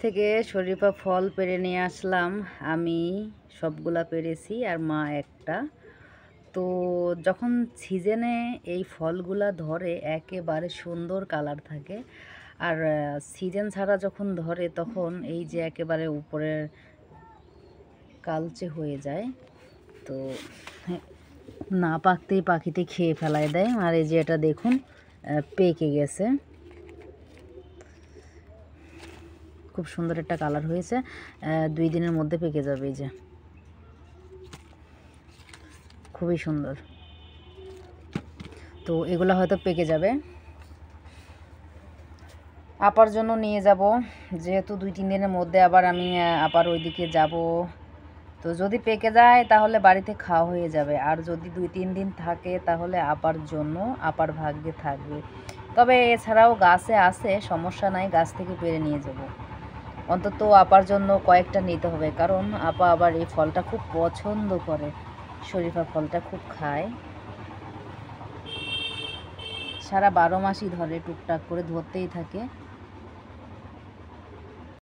থেকে শরীফা ফল পেড়ে নিয়ে আসলাম। আমি সবগুলা পেড়েছি আর মা একটা। তো যখন সিজনে এই ফলগুলা ধরে একেবারে সুন্দর কালার থাকে, আর সিজন ছাড়া যখন ধরে তখন এই যে একেবারে উপরের কালচে হয়ে যায়। তো না পাকতেই পাখিতে খেয়ে ফেলায় দেয়। আর এই যে এটা দেখুন পেকে গেছে, খুব সুন্দর একটা কালার হয়েছে। 2 দিনের মধ্যে পেকে যাবে। এই যে খুবই সুন্দর। তো এগুলো হয়তো পেকে যাবে। আপার জন্য নিয়ে যাব, যেহেতু 2-3 দিনের মধ্যে আবার আমি আবার ওইদিকে যাব। তো যদি পেকে যায় তাহলে বাড়িতে খাওয়া হয়ে যাবে, আর যদি 2-3 দিন থাকে তাহলে আপার জন্য, আপার ভাগ্যে থাকবে। তবে এছাড়াও গাছে আছে, সমস্যা নাই, গাছ থেকে পেড়ে নিয়ে যাব। অন্তত আপার জন্য কয়েকটা নিতে হবে, কারণ আপা আবার এই ফলটা খুব পছন্দ করে, শরীফা ফলটা খুব খায়। সারা 12 মাসই ধরে, টুকটাক করে ধরতেই থাকে।